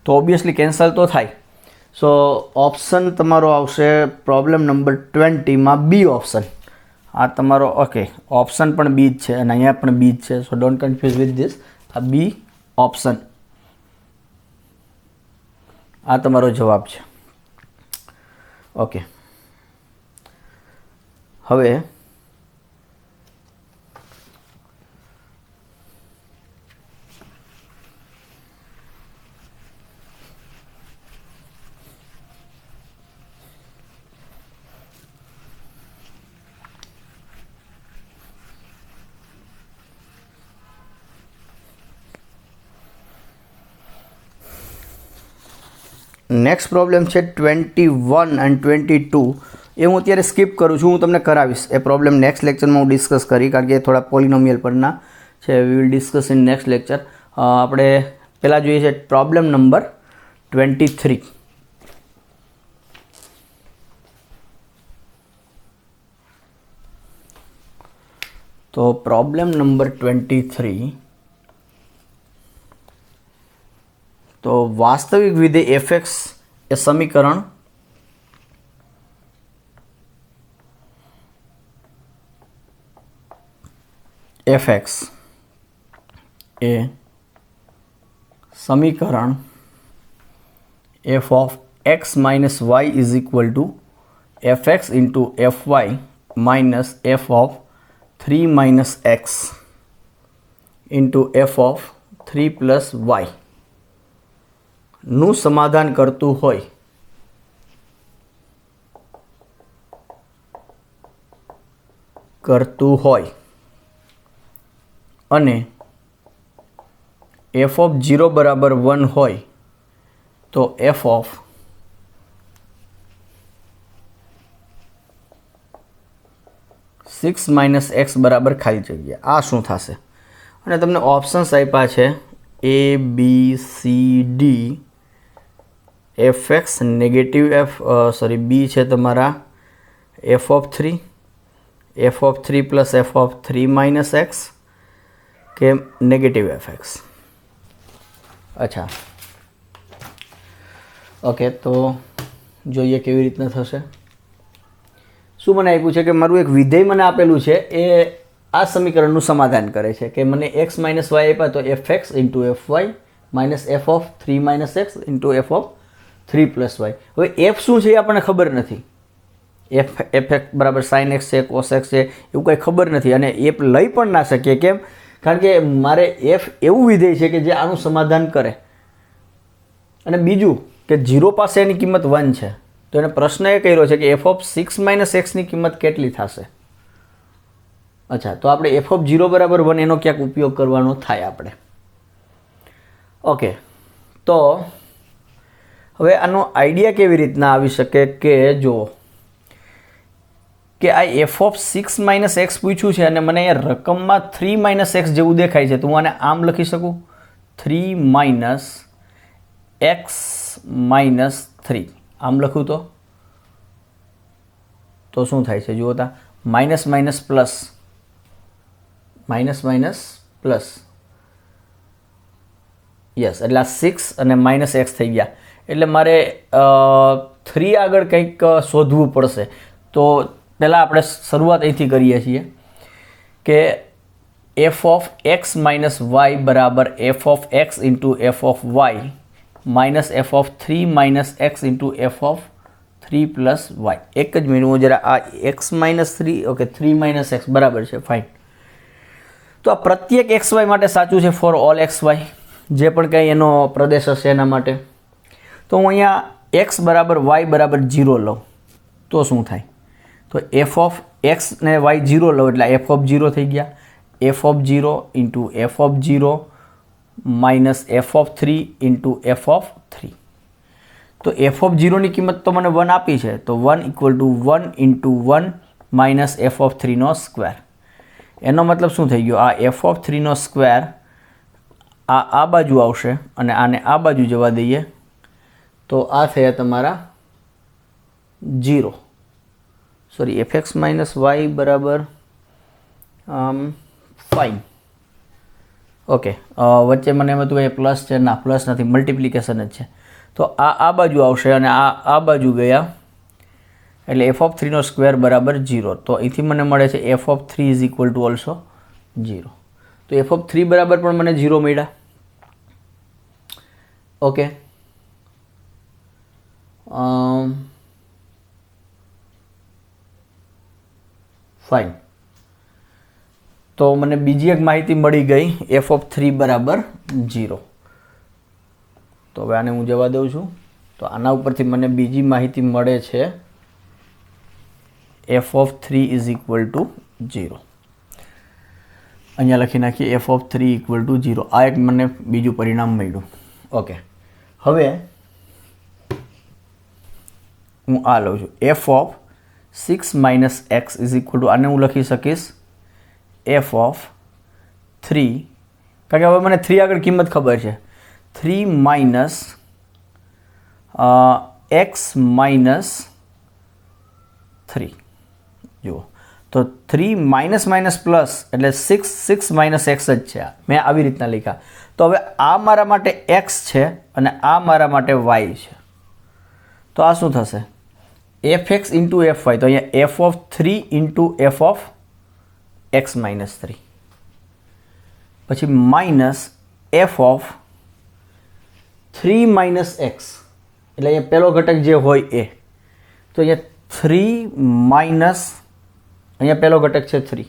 Speaker 1: તો ઓબ્વિયસલી કેન્સલ તો થાય. સો ઓપ્શન તમારો આવશે પ્રોબ્લેમ નંબર 20માં બી ઓપ્શન. આ તમારો ઓપ્શન પણ બી જ છે અને અહીંયા પણ બી જ છે, સો ડોન્ટ કન્ફ્યુઝ વિથ ધીસ. આ બી ઓપ્શન, આ તમારો જવાબ છે. ઓકે, હવે નેક્સ્ટ પ્રોબ્લેમ છે 21 અને 22. એ હું અત્યારે સ્કીપ કરું છું, હું તમને કરાવીશ એ પ્રોબ્લેમ નેક્સ્ટ લેક્ચરમાં હું ડિસ્કસ કરી, કારણ કે એ થોડા પોલિનોમિયલ પરના છે. We will discuss in next lecture. આપણે પહેલાં જોઈએ છે પ્રોબ્લેમ નંબર 23. તો પ્રોબ્લેમ નંબર 23, તો વાસ્તવિક વિધેય fx એ સમીકરણ f(x) એ સમીકરણ f of x minus y is equal to fx into fy minus f of 3 minus x into f of 3 plus y નું સમાધાન કરતું હોય અને f of 0 બરાબર 1 હોય તો f of six minus x બરાબર ખાલી જગ્યા. આ શું થશે? અને તમને ઓપ્શન્સ આપ્યા છે A, B, C, D. fx negative b છે તમારા f of 3, f of 3 plus f of 3 minus x કે નેગેટિવ fx. અચ્છા, ઓકે, તો જોઈએ કેવી રીતના થશે. શું મને આપ્યું છે કે મારું એક વિધેય મને આપેલું છે, એ આ સમીકરણનું સમાધાન કરે છે કે મને x માઇનસ વાય આપ્યા તો fx into fy minus f of 3 minus x into f of 3 plus Y. હવે f શું છે એ આપણને ખબર નથી. fx બરાબર સાઇન એક્સ છે, કોસ એક્સ છે, એવું કંઈ ખબર નથી, અને એ લઈ પણ ના શકીએ. કેમ? કારણ કે મારે f એવું વિધેય છે કે જે આનું સમાધાન કરે, અને બીજું કે 0 પાસે એની કિંમત 1 છે, તો એને પ્રશ્ન એ કર્યો છે કે f of 6 માઇનસ એક્સની કિંમત કેટલી થશે. અચ્છા, તો આપણે f of 0 બરાબર 1 એનો ક્યાંક ઉપયોગ કરવાનો થાય આપણે. ઓકે, તો હવે આનો આઈડિયા કેવી રીતના આવી શકે કે જો કે આ f of 6 માઇનસ એક્સ પૂછ્યું છે અને મને અહીંયા રકમમાં 3 માઇનસ એક્સ જેવું દેખાય છે, તો હું આને આમ લખી શકું 3 માઇનસ એક્સ માઇનસ 3. આમ લખું તો શું થાય છે જુઓ તા, minus minus plus, minus minus plus, yes, એટલે આ 6 અને માઇનસ એક્સ થઈ ગયા. એટલે મારે 3 આગળ કંઈક શોધવું પડશે. તો પહેલાં આપણે શરૂઆત અહીંથી કરીએ છીએ કે f of x minus Y બરાબર f of x into F of y minus F of 3 minus x into F of 3 plus y. એક જ મિનિટ, હું જરા આ x minus 3 okay 3 minus x બરાબર છે, ફાઇન. તો આ પ્રત્યેક એક્સ વાય માટે સાચું છે, ફોર ઓલ એક્સ વાય, જે પણ કંઈ એનો પ્રદેશ હશે એના માટે. તો હું અહીંયા એક્સ બરાબર વાય બરાબર 0 લઉં તો શું થાય? તો એફ ઓફ એક્સ ને વાય 0 લઉં એટલે એફ ઓફ 0 થઈ ગયા. F of 0 into F of 0 minus F of 3 into F of 3. તો એફ ઓફ 0ની કિંમત તો મને 1 આપી છે, તો 1 equal to 1 into 1 minus F of 3નો સ્ક્વેર. એનો મતલબ શું થઈ ગયો? આ એફ ઓફ 3નો સ્ક્વેર આ બાજુ આવશે અને આને આ બાજુ જવા દઈએ તો આ થયા તમારા 0. Sorry, F X minus Y બરાબર ફાઇન. ઓકે, વચ્ચે મને એમ હતું કે પ્લસ છે, ના પ્લસ નથી, મલ્ટિપ્લિકેશન જ છે. તો આ બાજુ આવશે અને આ બાજુ ગયા એટલે એફ ઓફ 3નો સ્ક્વેર બરાબર 0. તો અહીંથી મને મળે છે F of 3 is equal two also 0. તો એફ ઓફ 3 બરાબર પણ મને 0 મળ્યા. Okay, fine. તો મને બીજી એક માહિતી મળી ગઈ, એફ ઓફ 3 બરાબર 0. તો હવે આને હું જવા દઉં છું. તો આના ઉપરથી મને બીજી માહિતી મળે છે, F of 3 is equal to 0. અહીંયા લખી નાખીએ એફ ઓફ 3 ઇક્વલ ટુ 0. આ એક મને બીજું પરિણામ મળ્યું. ઓકે, હવે હું આ લઉં છું, F of 6 minus x is equal two, આને હું લખી શકીશ એફ ઓફ 3, કારણ કે હવે મને 3 આગળ કિંમત ખબર છે, 3 માઇનસ એક્સ માઇનસ 3. જુઓ, તો 3 માઇનસ માઇનસ પ્લસ એટલે 6 માઇનસ એક્સ જ છે. મેં આવી રીતના લખ્યા. તો હવે આ મારા માટે એક્સ છે અને આ મારા માટે વાય છે. તો આ શું થશે? F X into F Y. તો અહીંયા F of 3 into F of x minus 3, પછી minus F of 3 minus X, એટલે અહીંયા પહેલો ઘટક જે હોય એ. તો અહીંયા 3 માઇનસ, અહીંયા પહેલો ઘટક છે 3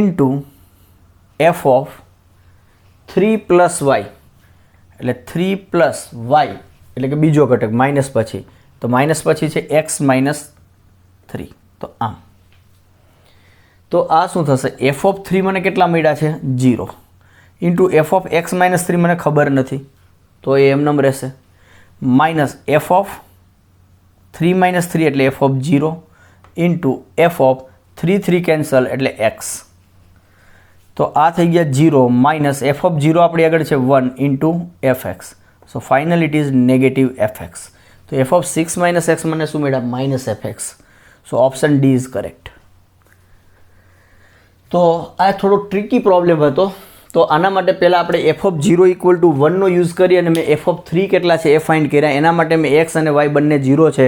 Speaker 1: into F of 3 plus Y, એટલે 3 પ્લસ વાય એટલે કે બીજો ઘટક માઇનસ પછી. તો માઇનસ પછી છે એક્સ માઇનસ 3. તો આમ, તો આ શું થશે? એફ ઓફ 3 મને કેટલા મળ્યા છે? 0 into F of x minus 3 મને ખબર નથી, તો એ એમનેમ રહેશે. માઇનસ એફ ઓફ 3 માઇનસ 3 એટલે F of 0 into F of 3 cancel એટલે એક્સ. તો આ થઈ ગયા 0 માઇનસ એફ ઓફ 0 આપણી આગળ છે 1 into F x. So final it is negative F x. તો એફ ઓફ 6 માઇનસ એક્સ મને શું મળ્યા? Minus F x. So option D is correct. તો આ થોડો ટ્રિકી પ્રોબ્લેમ હતો. તો આના માટે પહેલાં આપણે એફ ઓફ 0 ઇક્વલ ટુ 1નો યુઝ કરી અને મેં એફ ઓફ 3 કેટલા છે એ ફાઇન્ડ કર્યા. એના માટે મેં એક્સ અને વાય બંને 0 છે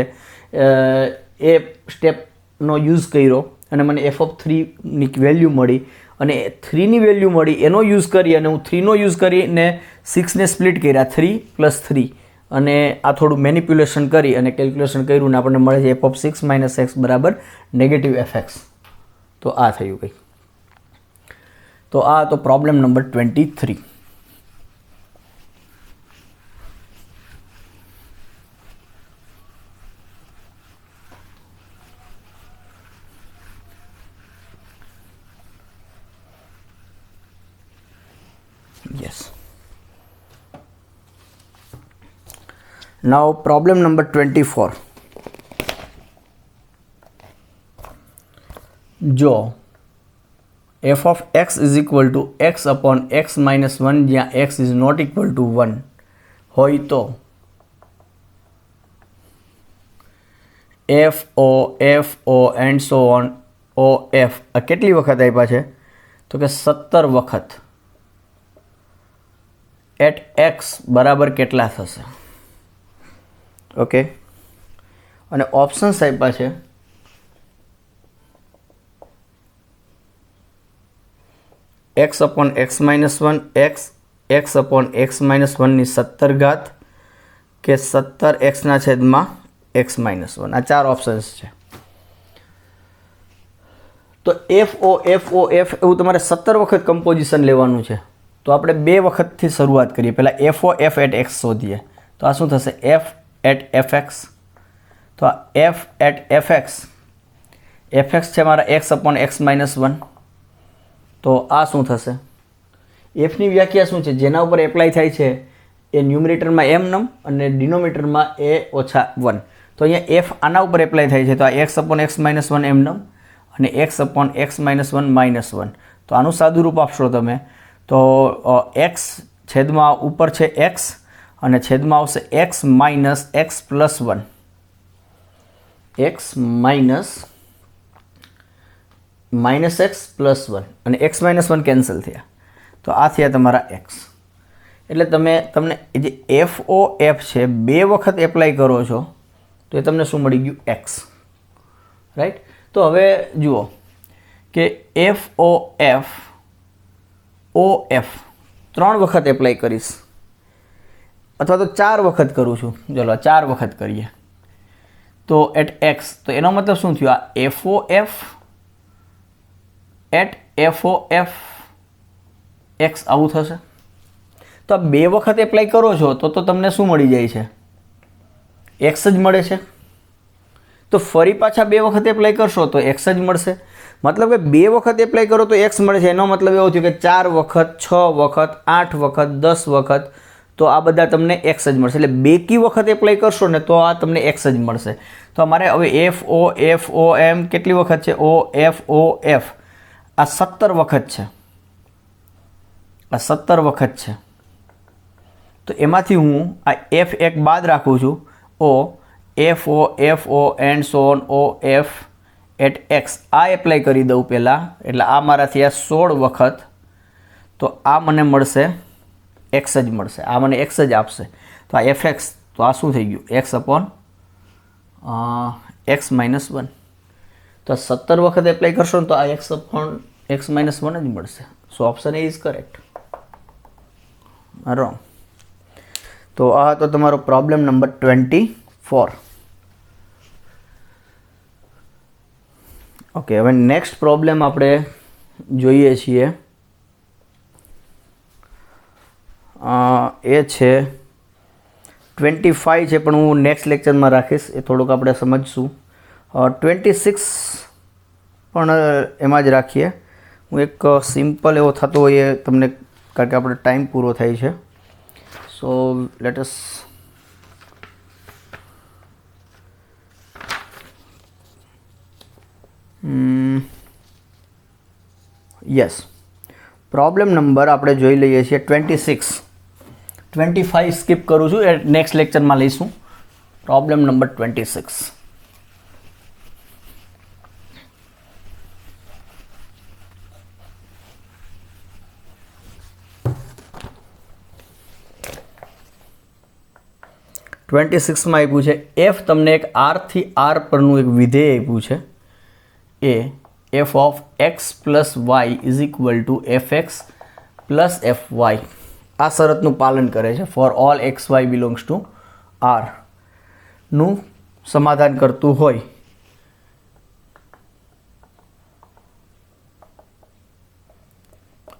Speaker 1: એ સ્ટેપનો યુઝ કર્યો અને મને એફ ઓફ 3ની વેલ્યુ મળી અને 3ની વેલ્યુ મળી એનો યુઝ કરી અને હું 3નો યુઝ કરીને 6ને સ્પ્લિટ કર્યા, 3 પ્લસ 3, અને આ થોડું મેનિપ્યુલેશન કરી અને કેલ્ક્યુલેશન કર્યું ને આપણને મળે છે એફ ઓફ 6 માઇનસ એક્સ બરાબર નેગેટિવ એફ એક્સ. તો આ થયું કંઈ. તો આ તો problem number 23. Yes. Now problem number 24. જો f of x is equal to x upon x minus 1 જ્યાં x is not equal to 1 હોય તો f o and so on o f આ કેટલી વખત આપ્યા છે? તો કે 17 વખત એટ x બરાબર કેટલા થશે? ઓકે, અને ઓપ્શન્સ આપ્યા છે x upon x minus one x upon x minus one 17 घात के 17 एक्सना छेदमा एक्स माइनस वन आ 4 ऑप्शन्स है। तो एफ ओ एवं तमारे 17 वखत कम्पोजिशन लेवानुं छे। तो आपणे 2 वखतथी शरूआत करीए। पहला f o f at x शोधीए। तो आ शुं थशे एफ एट एफ एक्स। तो आ एफ एट एफ एक्स है मारा x upon x minus one. तो आ शुं थशे एफनी व्याख्या शुं छे जेना उपर एप्लाय थाय छे ए न्यूमरेटर में एम नम और डिनोमिनेटर में ए ओछा वन। तो अहींया एफ आना उपर एप्लाय थाय छे। तो आ x upon x minus one एम नम और x upon x minus one minus one. तो आनु सादुं रूप आपशो तमे तो एक्स छेदमां उपर छे एक्स और छेदमां आवशे x minus x plus one. X minus x plus one और एक्स माइनस वन केन्सल थया। तो आ थया तमारा एक्स। एटले तमने जे एफ ओ एफ है 2 वखत एप्लाय करो छो तो ये तमने शुं मळी गयुं एक्स। राइट। तो हवे जुओ कि एफ ओ एफ 3 वखत एप्लाय करीश अथवा तो 4 वखत करूँ छूँ। चलो 4 वखत करिए तो एट एक्स। तो एनो मतलब शुं थयुं आ f o f at f o f x आवुं थशे। तो 2 वखत एप्लाय करो छो तो तमने शुं मळी जाय छे एक्स ज मळे छे। तो फरी पाछा 2 वखत एप्लाय करशो तो एक्स ज मळशे। मतलब कि 2 वखत एप्लाय करो तो एक्स मळे छे। एनो मतलब एवो थयो कि 4 वखत 6 वखत 8 वखत 10 वखत तो आ बधा तमने एक्स ज मळशे। એટલે બેકી વખત એપ્લાય કરશો ને તો આ તમને એક્સ જ મળશે। તો અમારે હવે એફ ઓ એમ કેટલી વખત છે ઓ એફ આ 17 વખત છે। આ 17 વખત છે। તો એમાંથી હું આ એફ એક બાદ રાખું છું O F O and so on O F at X આ એપ્લાય કરી દઉં પહેલાં। એટલે આ મારાથી આ 16 વખત તો આ મને મળશે एक्स ज मळशे। आ मने एक्स ज आपशे। तो आ एफ एक्स तो आ शुं थई गयुं x upon x minus one. तो 17 वखत एप्लाय करशो तो आ x upon x minus one ज मळशे। So option A is correct. Wrong. तो आ तो तमारो प्रॉब्लम नंबर 24। ओके हवे नेक्स्ट प्रॉब्लम आपणे जोईए छीए। ए छे 25 है पण हूँ नेक्स्ट लेक्चर में राखीश। ए थोड़ोक आपणे समझशुं। 26 पण एमां ज राखीए। हूँ एक सिम्पल एवो थतो होय तमने कारण के आपणे टाइम पूरो थाय छे। So let us yes problem number आपणे जोई लईए छीए 26। 25 स्कीप करूँ छूँ। नेक्स्ट लेक्चर में लईशुं प्रॉब्लम नंबर 26। में आप्युं छे एफ तमने एक आर थी आर परनुं एक विधेय आप्युं छे ए f of x plus y is equal to f x plus f y आ शरतનું પાલન કરે છે for all x Y belongs to R નું સમાધાન કરતું હોય।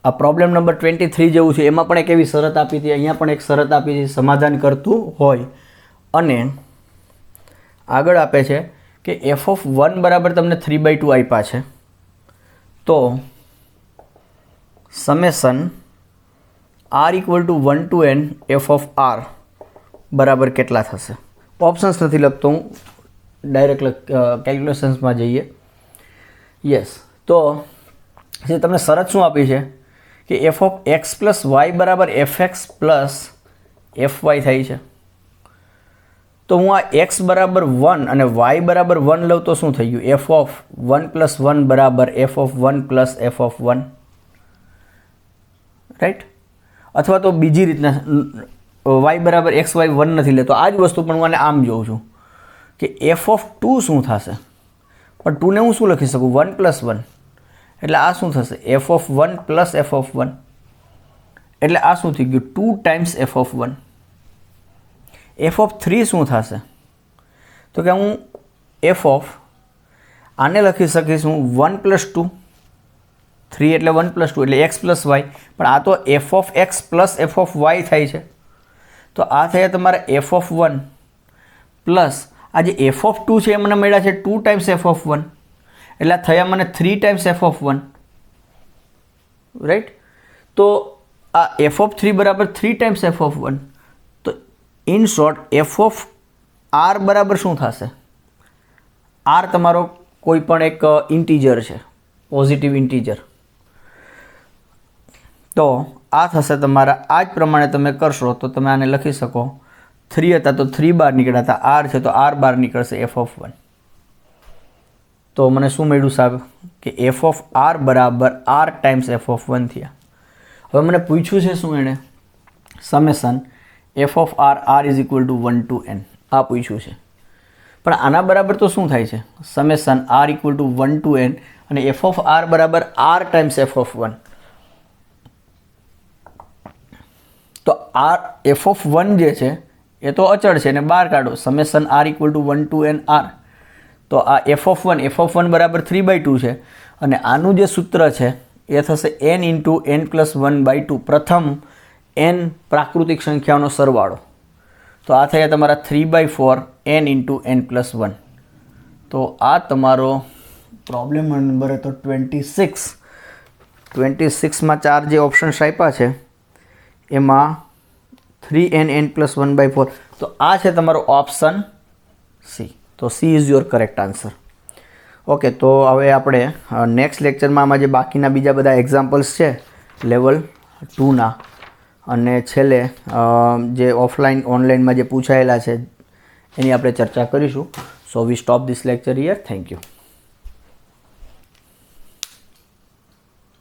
Speaker 1: આ પ્રોબ્લેમ નંબર 23 જેવું છે। એમાં પણ એક એવી શરત આપી હતી, અહીંયા પણ એક શરત આપી છે સમાધાન કરતું હોય। અને આગળ આપે છે કે એફ ઓફ 1 બરાબર તમને 3/2 આપ્યા છે તો summation R equal to 1 to n F of R बराबर केटला थशे। ऑप्शन्स नहीं लखतो हूँ, डायरेक्ट कैल्क्युलेशन्स में जाइए। यस तो तमने शरत शू आपी है कि एफ ऑफ एक्स प्लस वाय बराबर एफ एक्स प्लस एफ वाय थाय छे। तो हूँ आ एक्स बराबर 1 और वाय बराबर 1 लऊँ तो शू थई गयुं एफ ऑफ 1 + 1 बराबर F of 1 + F of 1। Right. अथवा तो बीजी रीतना वाय बराबर एक्स वाय 1 नहीं लेतो आज वस्तु पण मैं आम जोऊं छूं कि एफ ऑफ 2 शू थशे। पण 2 ने हूँ शू लखी सकूँ 1 + 1 એટલે આ શું થશે f(1) પ્લસ f(1). એટલે આ શું થઈ ગયું 2 ટાઈમ્સ f(1). f(3) શું થશે તો કે હું આને લખી શકીશ હું 1 + 2, 3 એટલે 1 + 2 એટલે x + y, પણ આ તો f(x) પ્લસ f(y) થાય છે. તો આ થયા તમારા f(1) પ્લસ આ જે f(2) છે એ મને મળ્યા છે 2 ટાઈમ્સ f(1), એટલે આ થયા મને 3 ટાઈમ્સ f(1), રાઈટ. તો આ f(3) બરાબર 3 ટાઈમ્સ f(1). તો ઇન શોર્ટ f(r) બરાબર શું થશે? r તમારો કોઈ પણ એક ઇન્ટીજર છે, પોઝિટિવ ઇન્ટીજર. તો આ થશે તમારા, આ જ પ્રમાણે તમે કરશો તો તમે આને લખી શકો 3 હતા તો 3 બાર નીકળ્યા હતા, r છે તો r બાર નીકળશે f(1). તો મને શું મળ્યું સાહેબ કે f(r) બરાબર r ટાઈમ્સ f(1) થયા. હવે મને પૂછ્યું છે શું એણે summation f(r) r = 1 to n આ પૂછ્યું છે, પણ આના બરાબર તો શું થાય છે સમેશન r = 1 to n અને f(r) બરાબર r ટાઈમ્સ f(1). તો r f(1) જે છે એ તો અચળ છે એને બહાર કાઢો, summation r = 1 to n r. તો આ f(1) બરાબર 3/2 છે અને આનું જે સૂત્ર છે એ થશે n × n + 1/2, પ્રથમ n પ્રાકૃતિક સંખ્યાઓનો સરવાળો. તો આ થયા તમારા 3/4 n × n + 1. તો આ તમારો પ્રોબ્લેમ નંબર હતો 26. 26માં 4 જે ઓપ્શન્સ આપ્યા છે એમાં 3n n + 1/4. તો આ છે તમારો ઓપ્શન સી. તો she is your correct answer. Okay, તો હવે આપણે નેક્સ્ટ લેક્ચરમાં આમાં જે બાકીના બીજા બધા એક્ઝામ્પલ્સ છે લેવલ 2ના અને છેલ્લે જે ઓફલાઈન ઓનલાઈનમાં જે પૂછાયેલા છે એની આપણે ચર્ચા કરીશું. So we stop this lecture here. Thank you.